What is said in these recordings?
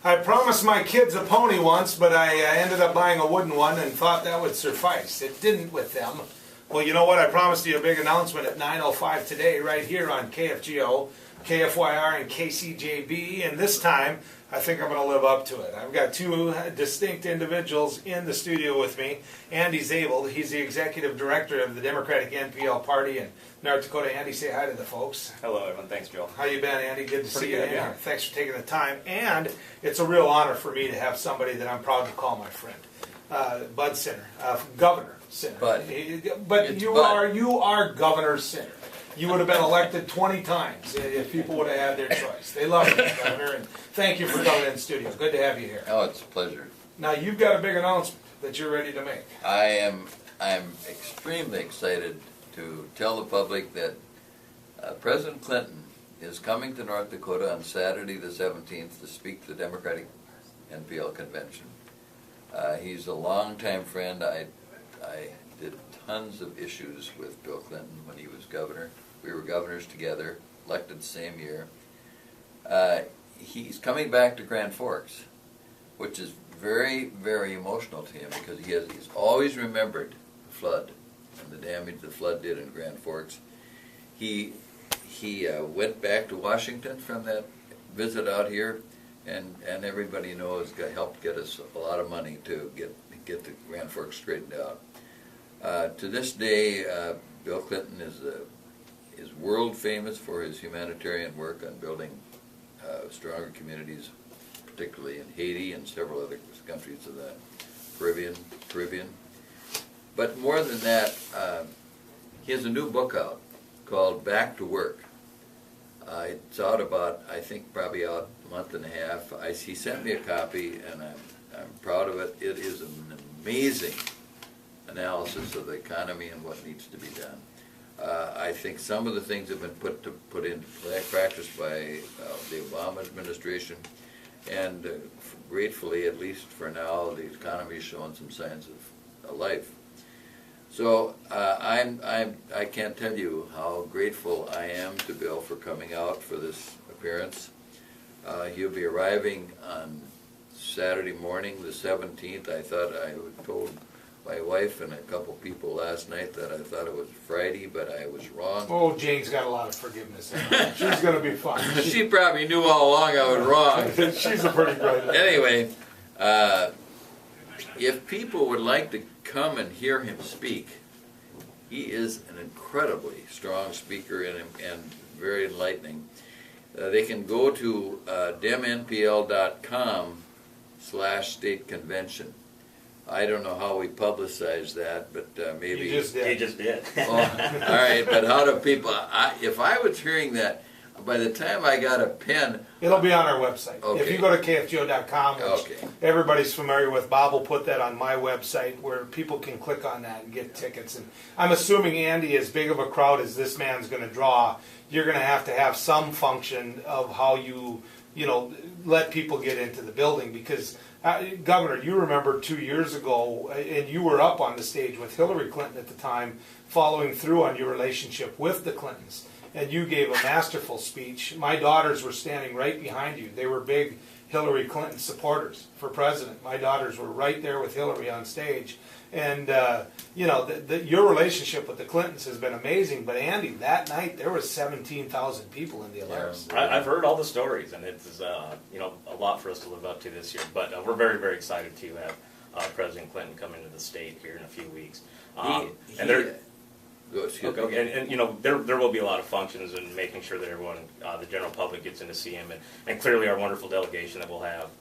I promised my kids a pony once, but I ended up buying a wooden one and thought that would suffice. It didn't with them. Well, you know what? I promised you a big announcement at 9:05 today right here on KFGO, KFYR, and KCJB, and this time I think I'm going to live up to it. I've got two distinct individuals in the studio with me. Andy Zabel, he's the executive director of the Democratic NPL Party in North Dakota. Andy, say hi to the folks. Hello, everyone. Thanks, Joel. How you been, Andy? Good to see you. Yeah. Thanks for taking the time. And it's a real honor for me to have somebody that I'm proud to call my friend, Bud Sinner, Governor Sinner. But you are Governor Sinner. You would have been elected 20 times if people would have had their choice. They love you, Governor, and thank you for coming in the studio. Good to have you here. Oh, it's a pleasure. Now, you've got a big announcement that you're ready to make. I'm extremely excited to tell the public that President Clinton is coming to North Dakota on Saturday the 17th to speak to the Democratic NPL Convention. He's a longtime friend. I did tons of issues with Bill Clinton when he was governor. We were governors together, elected the same year. He's coming back to Grand Forks, which is very, very emotional to him because he's always remembered the flood and the damage the flood did in Grand Forks. He went back to Washington from that visit out here, and everybody knows helped get us a lot of money to get the Grand Forks straightened out. To this day, Bill Clinton is world famous for his humanitarian work on building stronger communities, particularly in Haiti and several other countries of the Caribbean. But more than that, he has a new book out called Back to Work. It's out about, I think, probably out a month and a half. He sent me a copy, and I'm proud of it. It is an amazing analysis of the economy and what needs to be done. I think some of the things have been put into practice by the Obama administration, and gratefully, at least for now, the economy is showing some signs of life. So I can't tell you how grateful I am to Bill for coming out for this appearance. He'll be arriving on Saturday morning, the 17th. I told my wife and a couple people last night that I thought it was Friday, but I was wrong. Oh, Jane's got a lot of forgiveness in her. She's going to be fine. She probably knew all along I was wrong. She's a pretty great lady. Anyway, if people would like to come and hear him speak, he is an incredibly strong speaker and very enlightening. They can go to demnpl.com/state convention. I don't know how we publicize that, but maybe... You just did. You just did. Oh, all right, but how do people... if I was hearing that, by the time I got a pen... It'll be on our website. Okay. If you go to kfgo.com, which everybody's familiar with, Bob will put that on my website where people can click on that and get tickets. And I'm assuming, Andy, as big of a crowd as this man's going to draw, you're going to have some function of how you let people get into the building because... Governor, you remember 2 years ago, and you were up on the stage with Hillary Clinton at the time, following through on your relationship with the Clintons, and you gave a masterful speech. My daughters were standing right behind you. They were big Hillary Clinton supporters for president. My daughters were right there with Hillary on stage. And, your relationship with the Clintons has been amazing. But, Andy, that night there was 17,000 people in the Alarms. I've heard all the stories, and it's a lot for us to live up to this year. But we're very, very excited to have President Clinton come into the state here in a few weeks. There will be a lot of functions and making sure that everyone, the general public, gets in to see him, and clearly our wonderful delegation that we'll have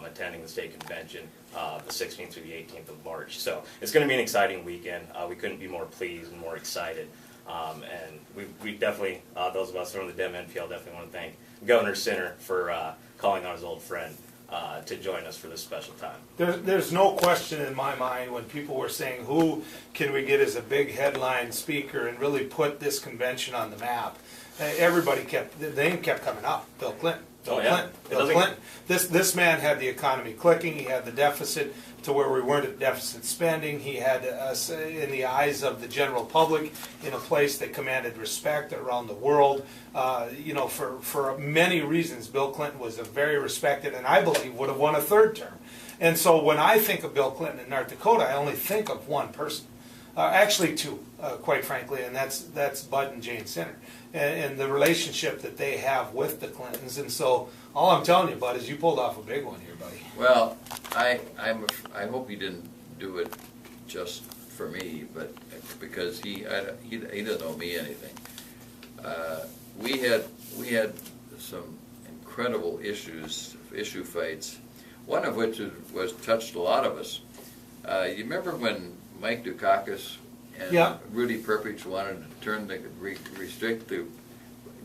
attending the state convention the 16th through the 18th of March. So it's going to be an exciting weekend. We couldn't be more pleased and more excited. And we definitely, those of us from the Dem NPL, definitely want to thank Governor Sinner for calling on his old friend to join us for this special time. There's no question in my mind when people were saying who can we get as a big headline speaker and really put this convention on the map. The name kept coming up, Bill Clinton. Oh, yeah. Bill Clinton. This man had the economy clicking. He had the deficit to where we weren't at deficit spending. He had us in the eyes of the general public in a place that commanded respect around the world. For many reasons, Bill Clinton was a very respected, and I believe would have won a third term. And so when I think of Bill Clinton in North Dakota, I only think of one person. Actually two, quite frankly, and that's Bud and Jane Sinner, and the relationship that they have with the Clintons. And so all I'm telling you, Bud, is you pulled off a big one here, buddy. Well, I hope he didn't do it just for me, but because he doesn't owe me anything. We had some incredible issue fights, one of which was touched a lot of us. You remember when Mike Dukakis and Rudy Perpich wanted to restrict the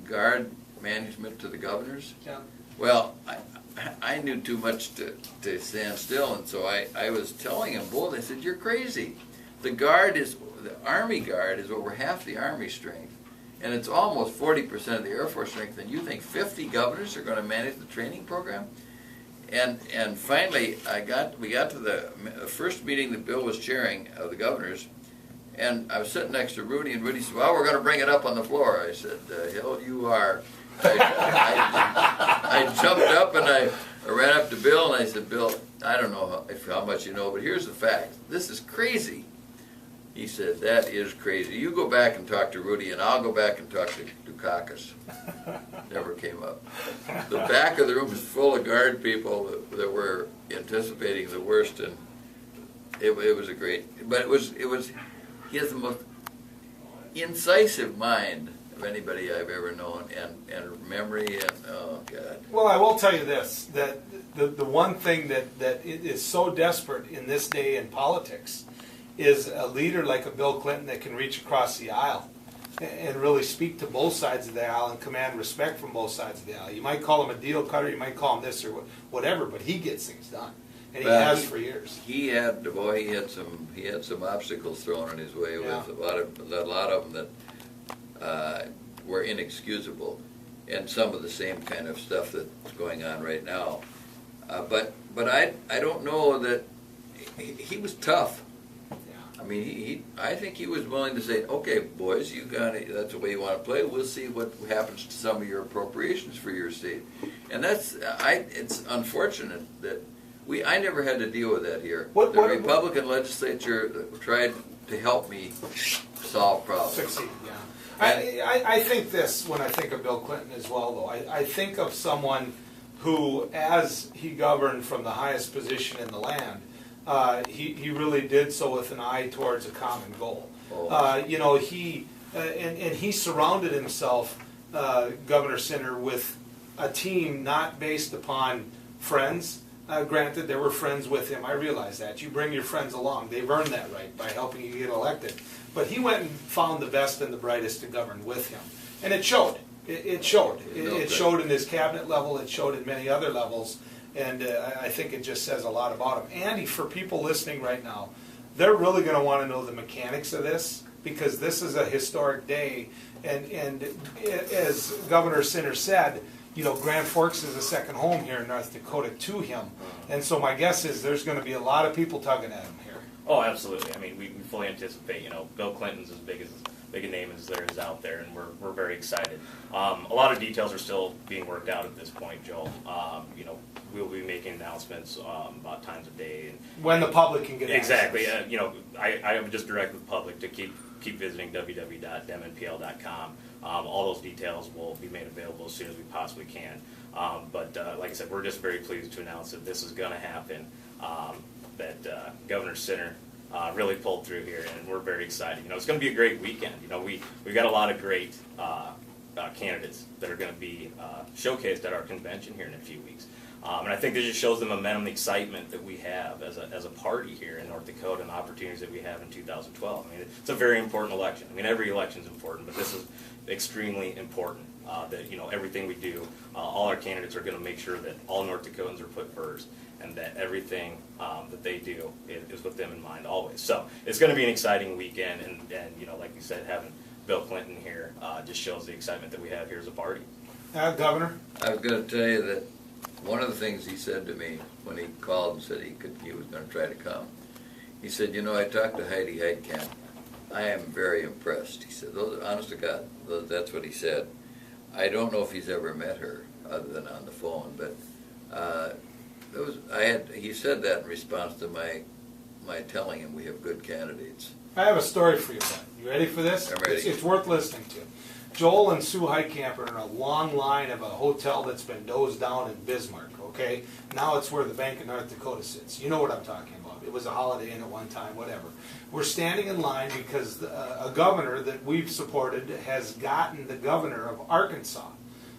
guard management to the governors? Yeah. Well, I knew too much to stand still, and so I was telling them both. I said, "You're crazy. The Army Guard is over half the Army strength, and it's almost 40% of the Air Force strength. And you think 50 governors are going to manage the training program?" And finally, we got to the first meeting that Bill was chairing of the governors, and I was sitting next to Rudy, and Rudy said, "Well, we're going to bring it up on the floor." I said, "Hell, you are." I jumped up and I ran up to Bill and I said, "Bill, I don't know how much you know, but here's the fact. This is crazy." He said, "That is crazy. You go back and talk to Rudy, and I'll go back and talk to Dukakis." Never came up. The back of the room was full of guard people that were anticipating the worst, and it was a great. But it was. He has the most incisive mind of anybody I've ever known, and memory, and oh God. Well, I will tell you this: that the one thing that is so desperate in this day in politics is a leader like a Bill Clinton that can reach across the aisle and really speak to both sides of the aisle and command respect from both sides of the aisle. You might call him a deal cutter, you might call him this or whatever, but he gets things done, and he has for years. He had some obstacles thrown in his way with a lot of them that were inexcusable, and some of the same kind of stuff that's going on right now. But I don't know that he was tough. I mean, I think he was willing to say, "Okay, boys, you got it. That's the way you want to play. We'll see what happens to some of your appropriations for your state." And it's unfortunate that I never had to deal with that here. The Republican legislature tried to help me solve problems. Succeed, yeah. I think this when I think of Bill Clinton as well, though. I think of someone who, as he governed from the highest position in the land, he really did so with an eye towards a common goal. He surrounded himself, Governor Sinner, with a team not based upon friends. Granted, there were friends with him. I realize that. You bring your friends along. They've earned that right by helping you get elected. But he went and found the best and the brightest to govern with him. And it showed. It showed. It showed in his cabinet level. It showed in many other levels. And I think it just says a lot about him. Andy, for people listening right now, they're really going to want to know the mechanics of this, because this is a historic day. And as Governor Sinner said, Grand Forks is a second home here in North Dakota to him. And so my guess is there's going to be a lot of people tugging at him here. Oh, absolutely. I mean, we fully anticipate, Bill Clinton's as big a name as there is out there, and we're very excited. A lot of details are still being worked out at this point, Joel. We'll be making announcements about times of day. And when the public can get exactly. I would just direct the public to keep visiting www.demnpl.com. All those details will be made available as soon as we possibly can. But like I said, we're just very pleased to announce that this is going to happen, that Governor Sinner really pulled through here, and we're very excited. It's going to be a great weekend. We've got a lot of great candidates that are going to be showcased at our convention here in a few weeks. And I think this just shows the momentum, the excitement that we have as a party here in North Dakota, and the opportunities that we have in 2012. I mean, it's a very important election. I mean, every election is important, but this is extremely important. That everything we do, all our candidates are going to make sure that all North Dakotans are put first, and that everything that they do is with them in mind always. So it's going to be an exciting weekend, and like you said, having Bill Clinton here just shows the excitement that we have here as a party. Governor? I was going to tell you that one of the things he said to me when he called and said he was going to try to come, he said, you know, I talked to Heidi Heitkamp. I am very impressed. He said, honest to God, that's what he said. I don't know if he's ever met her other than on the phone, but he said that in response to my telling him we have good candidates. I have a story for you, Ben. You ready for this? I'm ready. It's worth listening to. Joel and Sue Heitkamp are in a long line of a hotel that's been dozed down in Bismarck, okay? Now it's where the Bank of North Dakota sits. You know what I'm talking about. It was a Holiday Inn at one time, whatever. We're standing in line because a governor that we've supported has gotten the governor of Arkansas,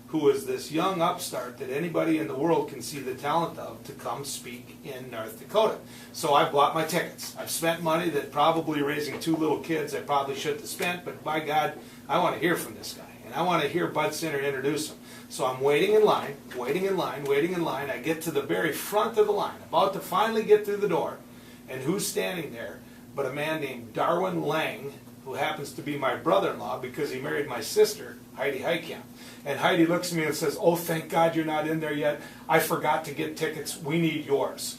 who is this young upstart that anybody in the world can see the talent of, to come speak in North Dakota. So I've bought my tickets. I've spent money that probably raising 2 little kids I probably shouldn't have spent, but by God, I want to hear from this guy. And I want to hear Bud Center introduce him. So I'm waiting in line, waiting in line, waiting in line. I get to the very front of the line, about to finally get through the door. And who's standing there but a man named Darwin Lang, who happens to be my brother-in-law because he married my sister, Heidi Heitkamp. And Heidi looks at me and says, oh, thank God you're not in there yet. I forgot to get tickets. We need yours.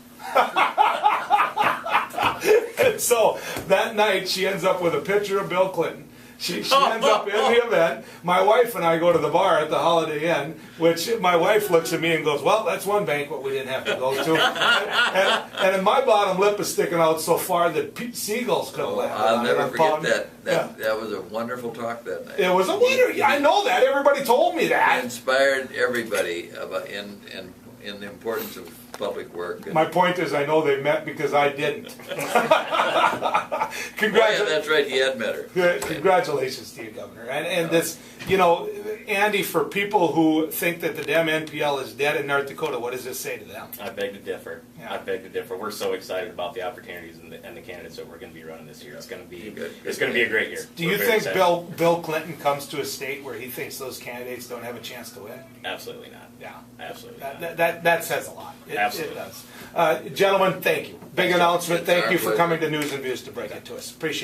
And so that night she ends up with a picture of Bill Clinton. She ends up in the event. My wife and I go to the bar at the Holiday Inn, which my wife looks at me and goes, well, that's one banquet we didn't have to go to. And my bottom lip is sticking out so far that seagulls could have landed. I'll never forget that. That was a wonderful talk that night. It was a wonder. Yeah, I know that. Everybody told me that. It inspired everybody about in the importance of public work. My point is, I know they met because I didn't. Yeah, that's right. He had met her. Congratulations to you, Governor. And this, you know, Andy, for people who think that the damn NPL is dead in North Dakota, what does this say to them? I beg to differ. Yeah. I beg to differ. We're so excited about the opportunities and the candidates that we're going to be running this year. It's going to be It's going to be a great year. Do you think Bill Clinton comes to a state where he thinks those candidates don't have a chance to win? Absolutely not. Yeah, Absolutely not. not. That says a lot. Absolutely. It does. Gentlemen, thank you. Big announcement. It's Thank our you for pleasure. coming to News and Views to break it to us. Appreciate it.